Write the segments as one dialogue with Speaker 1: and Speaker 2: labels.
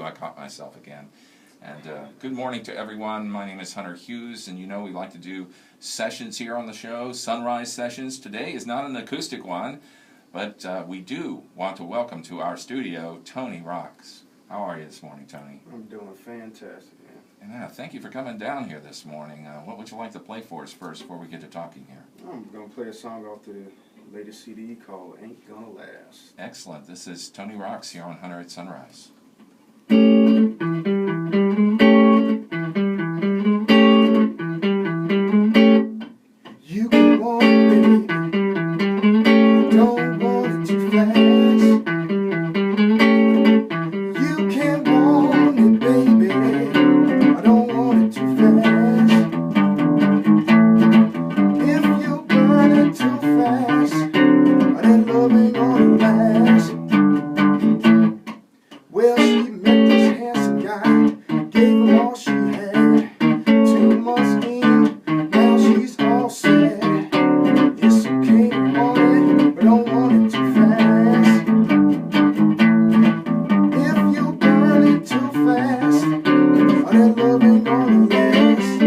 Speaker 1: too. I caught myself again. And good morning to everyone. My name is Hunter Hughes, and you know we like to do sessions here on the show, sunrise sessions. Today is not an acoustic one, but we do want to welcome to our studio Toney Rocks. How are you this morning, Toney?
Speaker 2: I'm doing fantastic, man.
Speaker 1: And thank you for coming down here this morning. What would you like to play for us first before we get to talking here?
Speaker 2: I'm going to play a song off the latest CD called Ain't Gonna Last.
Speaker 1: Excellent. This is Toney Rocks here on Hunter at Sunrise.
Speaker 2: You can want it, baby. Don't want it too fast. You can want it, baby. I don't want it too fast. If you burn it too fast, that love ain't gonna last. Well, she met this handsome guy, gave him all she had. 2 months in, now she's all sad. It's okay to want it, but don't want it too fast. If you burn it too fast, that love ain't gonna last.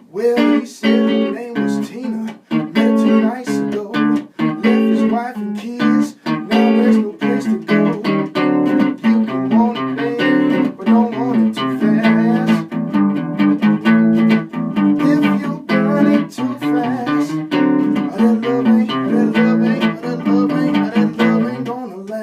Speaker 2: Well, he said her name was Tina, met 2 nights ago, left his wife and kids, now there's no place to go. You can want it, babe, but don't want it too fast. If you burn it too fast, that love ain't gonna last.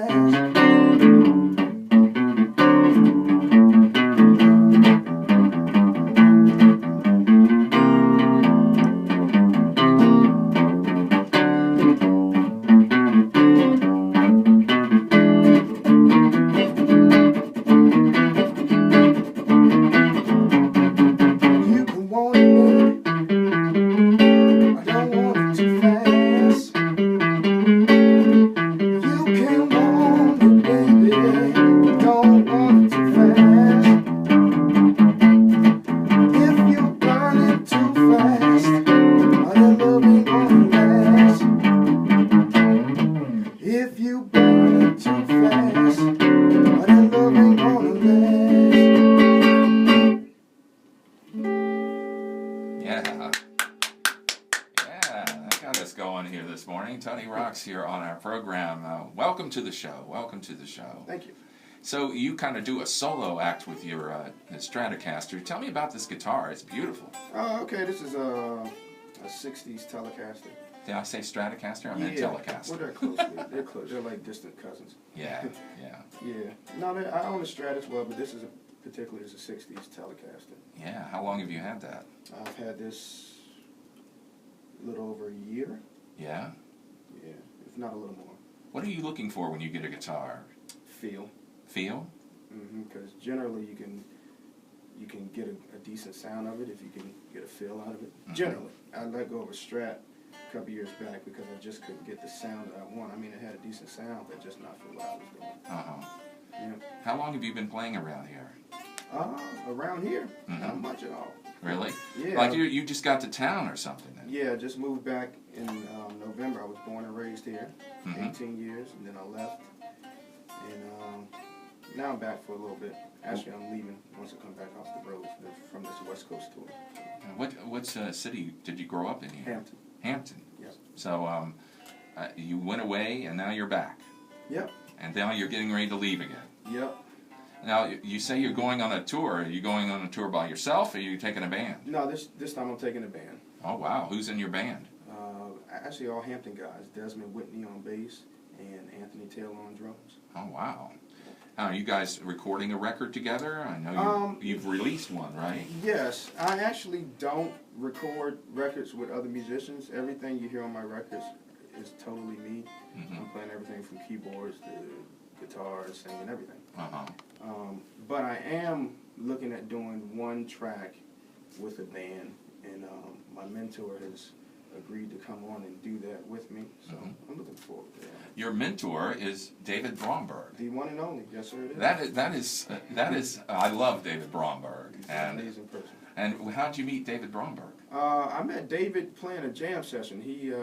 Speaker 2: You can want it, baby. I don't want it too fast. You can want it, baby. Don't want it too fast. If you burn it too fast, that love ain't gonna last. If you burn it too fast, that love ain't gonna last.
Speaker 1: Yeah, that got us going here this morning. Toney Rocks here on our program. Welcome to the show. Welcome to the show.
Speaker 2: Thank you.
Speaker 1: So you kind of do a solo act with your Stratocaster. Tell me about this guitar. It's beautiful.
Speaker 2: Okay, this is a 60s Telecaster.
Speaker 1: Did I say Stratocaster? I meant Telecaster.
Speaker 2: Well, they're close. They're close. They're like distant cousins.
Speaker 1: Yeah, yeah.
Speaker 2: Yeah. No, I own a Strat as well, but this is particularly is a 60s Telecaster.
Speaker 1: Yeah, how long have you had that?
Speaker 2: I've had this a little over a year.
Speaker 1: Yeah?
Speaker 2: Yeah, if not a little more.
Speaker 1: What are you looking for when you get a guitar?
Speaker 2: Feel.
Speaker 1: Feel?
Speaker 2: Because generally you can get a decent sound of it if you can get a feel out of it.
Speaker 1: Mm-hmm.
Speaker 2: Generally. I let go of a Strat a couple years back because I just couldn't get the sound that I want. I mean, it had a decent sound, but just not for what I was doing.
Speaker 1: Uh-huh.
Speaker 2: Yeah.
Speaker 1: How long have you been playing around here?
Speaker 2: Around here,
Speaker 1: Mhm.
Speaker 2: not much at all.
Speaker 1: Really?
Speaker 2: Yeah.
Speaker 1: Like you just got to town or something then?
Speaker 2: Yeah, just moved back in November. I was born and raised here,
Speaker 1: Mhm.
Speaker 2: 18 years, and then I left. And now I'm back for a little bit. Actually, I'm leaving once I come back off the road from this West Coast tour.
Speaker 1: What city did you grow up in here?
Speaker 2: Hampton.
Speaker 1: Hampton.
Speaker 2: Yep.
Speaker 1: So you went away and now you're back.
Speaker 2: Yep.
Speaker 1: And now you're getting ready to leave again.
Speaker 2: Yep.
Speaker 1: Now, you say you're going on a tour. Are you going on a tour by yourself, or are you taking a band?
Speaker 2: No, this time I'm taking a band.
Speaker 1: Oh, wow. Who's in your band?
Speaker 2: Actually, all Hampton guys. Desmond Whitney on bass and Anthony Taylor on drums.
Speaker 1: Oh, wow. Are you guys recording a record together? I know you've released one, right?
Speaker 2: Yes. I actually don't record records with other musicians. Everything you hear on my records is totally me.
Speaker 1: Mm-hmm.
Speaker 2: I'm playing everything from keyboards to guitars, singing, everything.
Speaker 1: Uh-huh.
Speaker 2: But I am looking at doing one track with a band, and my mentor has agreed to come on and do that with me. So I'm looking forward to that.
Speaker 1: Your mentor is David Bromberg.
Speaker 2: The one and only, yes sir, it is.
Speaker 1: That is. I love David Bromberg.
Speaker 2: He's an amazing person.
Speaker 1: And how did you meet David Bromberg?
Speaker 2: I met David playing a jam session. He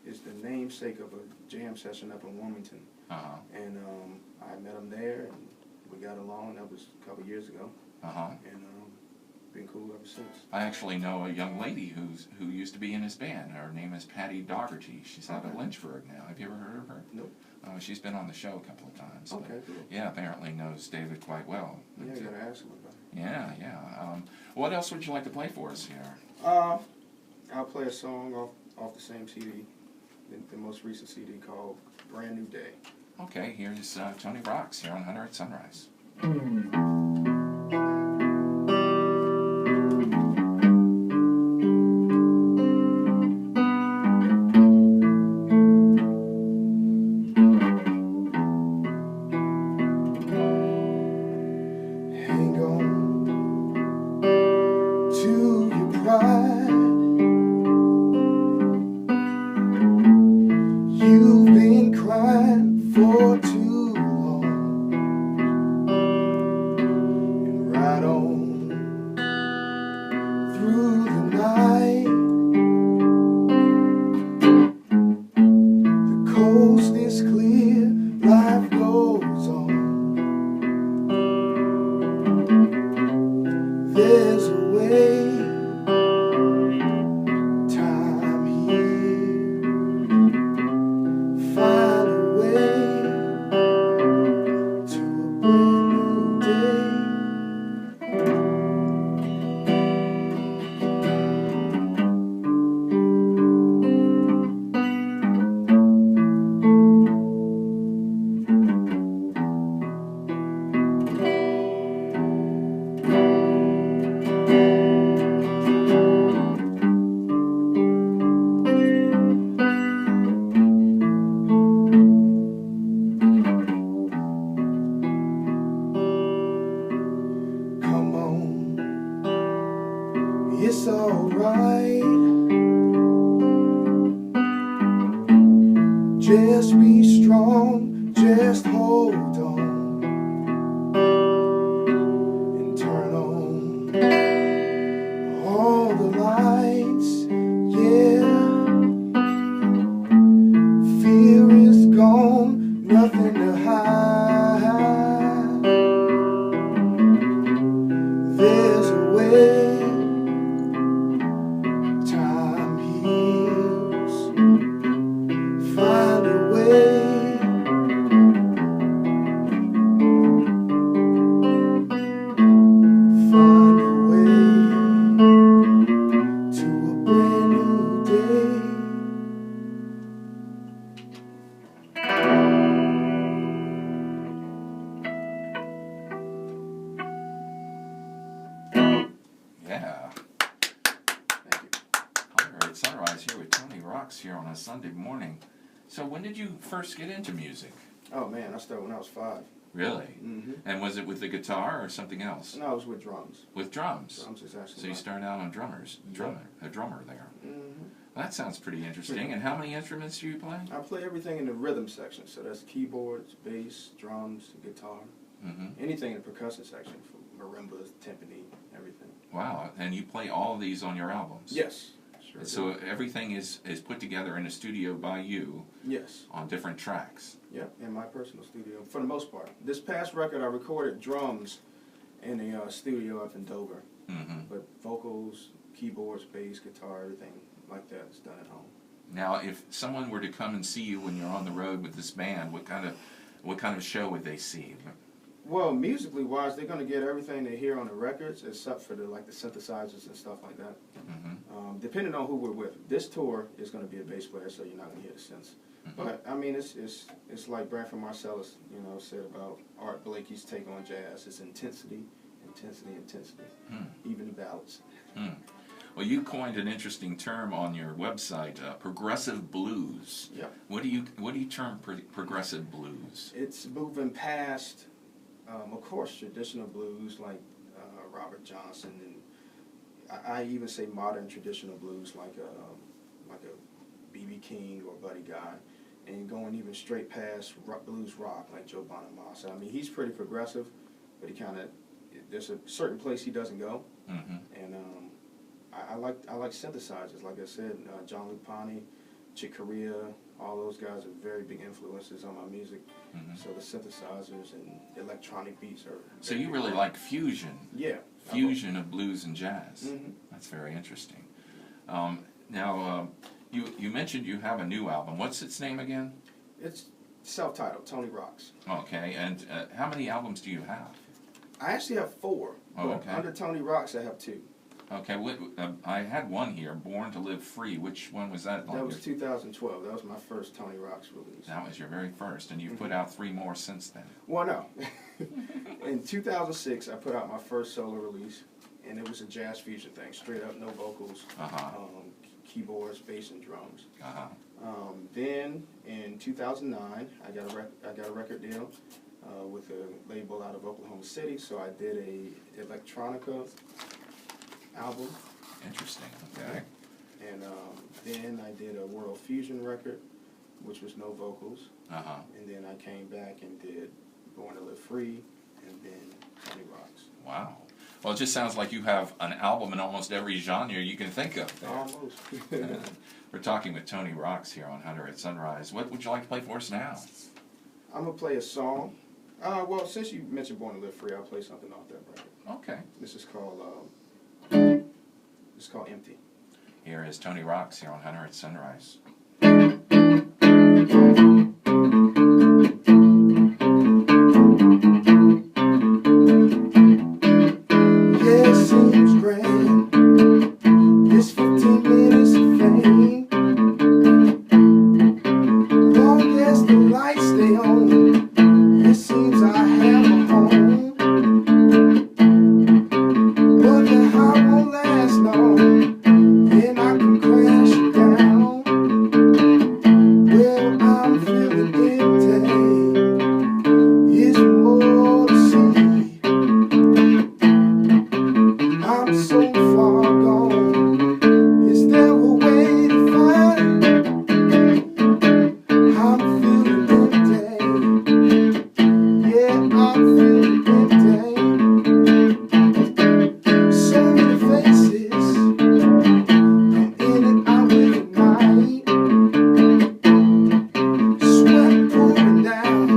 Speaker 2: is the namesake of a jam session up in Wilmington. And I met him there, and we got along. That was a couple years ago. And been cool ever since.
Speaker 1: I actually know a young lady who used to be in his band. Her name is Patty Dougherty. She's out of Lynchburg now. Have you ever heard of her?
Speaker 2: Nope.
Speaker 1: She's been on the show a couple of times.
Speaker 2: Okay, cool.
Speaker 1: Yeah, apparently knows David quite well.
Speaker 2: Yeah, you gotta ask him about it.
Speaker 1: Yeah. What else would you like to play for us here?
Speaker 2: I'll play a song off the same CD, the most recent CD called Brand New Day.
Speaker 1: Okay, here's Toney Rocks here on Hunter at Sunrise.
Speaker 2: Hang on to your pride. You've been crying for too long, and right on through the night. The coast is clear, life goes on. There's a way, time here, find a way to a brand new day. Come on, it's alright. Just be strong, just hold on, and turn on all the lights. Yeah, fear is gone, nothing to hide. There's a way, time heals, find a way. Find a way to a brand new day.
Speaker 1: Yeah.
Speaker 2: Thank you.
Speaker 1: Hunter at Sunrise here with Toney Rocks here on a Sunday morning. So when did you first get into music?
Speaker 2: Oh man, I started when I was 5.
Speaker 1: Really?
Speaker 2: Mm-hmm.
Speaker 1: And was it with the guitar or something else?
Speaker 2: No, I was with drums.
Speaker 1: With drums?
Speaker 2: Drums is actually.
Speaker 1: So you started out on a drummer there.
Speaker 2: Mm-hmm.
Speaker 1: Well, that sounds pretty interesting. And how many instruments do you play?
Speaker 2: I play everything in the rhythm section, so that's keyboards, bass, drums, guitar, anything in the percussion section, from marimbas, timpani, everything.
Speaker 1: Wow, and you play all of these on your albums?
Speaker 2: Yes. Sure
Speaker 1: So
Speaker 2: do.
Speaker 1: everything is put together in a studio by you
Speaker 2: Yes.
Speaker 1: on different tracks?
Speaker 2: Yep, in my personal studio, for the most part. This past record, I recorded drums in a studio up in Dover, but vocals, keyboards, bass, guitar, everything like that is done at home.
Speaker 1: Now, if someone were to come and see you when you're on the road with this band, what kind of show would they see?
Speaker 2: Well, musically wise, they're going to get everything they hear on the records, except for the synthesizers and stuff like that. Depending on who we're with. This tour is going to be a bass player, so you're not going to hear the synths. But I mean, it's like Branford Marsalis, said about Art Blakey's take on jazz. It's intensity, intensity, intensity. Even the ballads.
Speaker 1: Well, you coined an interesting term on your website, progressive blues.
Speaker 2: Yep.
Speaker 1: What do you term progressive blues?
Speaker 2: It's moving past, of course, traditional blues like Robert Johnson, and I even say modern traditional blues like like a B.B. King or Buddy Guy, and going even straight past blues rock like Joe Bonamassa. I mean, he's pretty progressive, but he kind of, there's a certain place he doesn't go, and I like synthesizers. Like I said, John Lupani, Chick Corea, all those guys are very big influences on my music. So the synthesizers and electronic beats are.
Speaker 1: So you really like fusion?
Speaker 2: Yeah.
Speaker 1: Fusion of blues and jazz. That's very interesting. Now, you mentioned you have a new album. What's its name again?
Speaker 2: It's self-titled, Toney Rocks.
Speaker 1: Okay, and how many albums do you have?
Speaker 2: I actually have 4.
Speaker 1: Oh,
Speaker 2: but
Speaker 1: okay.
Speaker 2: Under Toney Rocks, I have 2.
Speaker 1: Okay, I had one here, Born to Live Free. Which one was that?
Speaker 2: That was 2012. That was my first Toney Rocks release.
Speaker 1: That was your very first, and you've put out 3 more since then.
Speaker 2: Well, no. In 2006, I put out my first solo release, and it was a jazz fusion thing, straight up, no vocals, keyboards, bass, and drums. Then in 2009, I got a record deal with a label out of Oklahoma City, so I did a electronica album.
Speaker 1: Interesting. Okay.
Speaker 2: And then I did a world fusion record, which was no vocals. And then I came back and did Born to Live Free, and then Toney Rocks.
Speaker 1: Wow. Well, it just sounds like you have an album in almost every genre you can think of there.
Speaker 2: Almost.
Speaker 1: We're talking with Toney Rocks here on Hunter at Sunrise. What would you like to play for us now?
Speaker 2: I'm going to play a song. Well, since you mentioned Born to Live Free, I'll play something off that record.
Speaker 1: Okay.
Speaker 2: This is called Empty.
Speaker 1: Here is Toney Rocks here on Hunter at Sunrise.
Speaker 2: Yeah, it seems grand, this 15 minutes of fame. Long as the lights stay on, it seems I have a home. But the high won't last long, then I can crash it down. Well, I'm feeling empty, it's more to see. I'm so far gone, is there a way to find? I'm feeling empty, yeah, I'm feeling empty. So many faces, come in and out with the night. Sweat pouring down,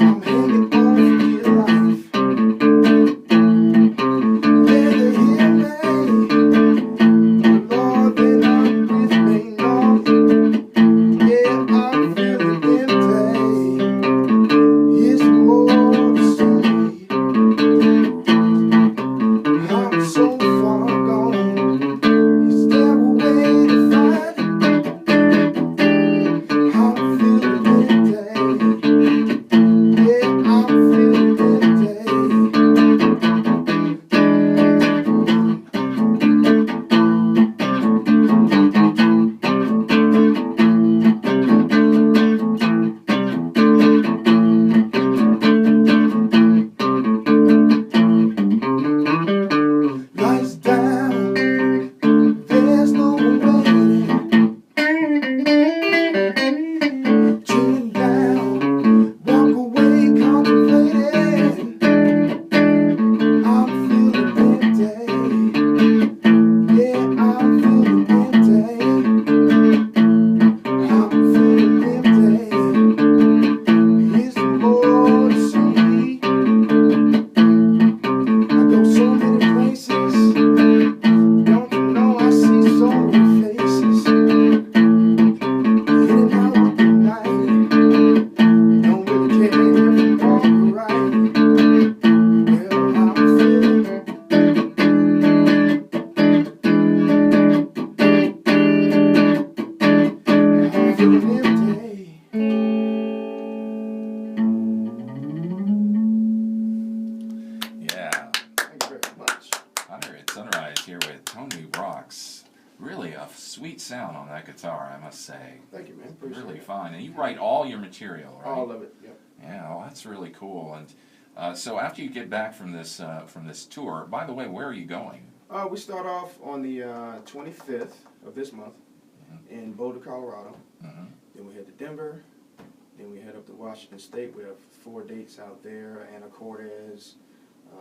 Speaker 2: I'm hanging on for dear life. Lights down, there's no waiting. Chilling down, walk away contemplating. I'm feeling empty, yeah, I'm feeling empty. I'm feeling empty, it's more to see. I go so many places, don't you know I see so many faces. In and out with the night, don't really care if I'm wrong or right. Well, I'm feeling empty.
Speaker 1: Yeah.
Speaker 2: Thank you very much.
Speaker 1: Hunter at Sunrise here with Toney Rocks. Really a sweet sound on that guitar, I must say.
Speaker 2: Thank you, man. Appreciate
Speaker 1: Really
Speaker 2: it.
Speaker 1: fine. And you write all your material, right?
Speaker 2: All of it, yep.
Speaker 1: Yeah, well, that's really cool. And so after you get back from this tour, by the way, where are you going?
Speaker 2: We start off on the 25th of this month in Boulder, Colorado.
Speaker 1: Mm-hmm.
Speaker 2: Then we head to Denver. Then we head up to Washington State. We have 4 dates out there: Anacortes,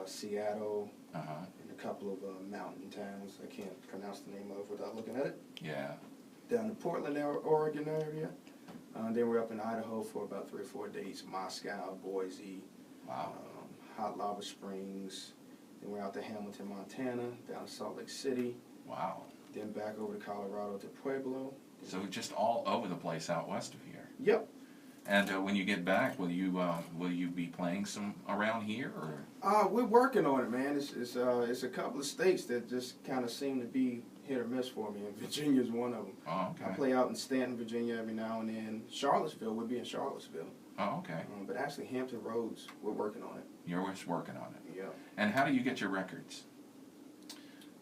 Speaker 2: Seattle, and a couple of mountain towns I can't pronounce the name of without looking at it.
Speaker 1: Yeah.
Speaker 2: Down in Portland, Oregon area. Then we're up in Idaho for about 3 or 4 dates: Moscow, Boise,
Speaker 1: Wow.
Speaker 2: Hot Lava Springs. Then we're out to Hamilton, Montana, down to Salt Lake City.
Speaker 1: Wow.
Speaker 2: Then back over to Colorado to Pueblo.
Speaker 1: So just all over the place out west of here.
Speaker 2: Yep.
Speaker 1: And when you get back, will you be playing some around here, or?
Speaker 2: We're working on it, man. It's a couple of states that just kind of seem to be hit or miss for me, and Virginia's one of them.
Speaker 1: Oh, okay.
Speaker 2: I play out in Stanton, Virginia every now and then. Charlottesville, we'll be in Charlottesville.
Speaker 1: Oh, okay.
Speaker 2: But actually, Hampton Roads, we're working on it.
Speaker 1: You're just working on it.
Speaker 2: Yeah.
Speaker 1: And how do you get your records?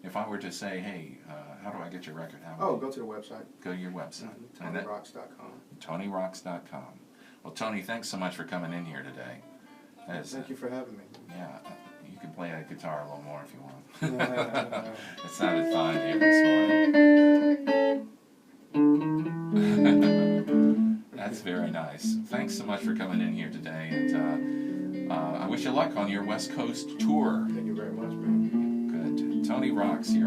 Speaker 1: If I were to say, hey, how do I get your record?
Speaker 2: Go to the website.
Speaker 1: Go to your website.
Speaker 2: ToneyRocks.com.
Speaker 1: ToneyRocks.com. Well, Tony, thanks so much for coming in here today.
Speaker 2: Thank you for having me.
Speaker 1: Yeah, you can play that guitar a little more if you want. It sounded fine here this morning. That's very nice. Thanks so much for coming in here today, and I wish you luck on your West Coast tour.
Speaker 2: Thank you very much, man.
Speaker 1: Good. Toney Rocks here on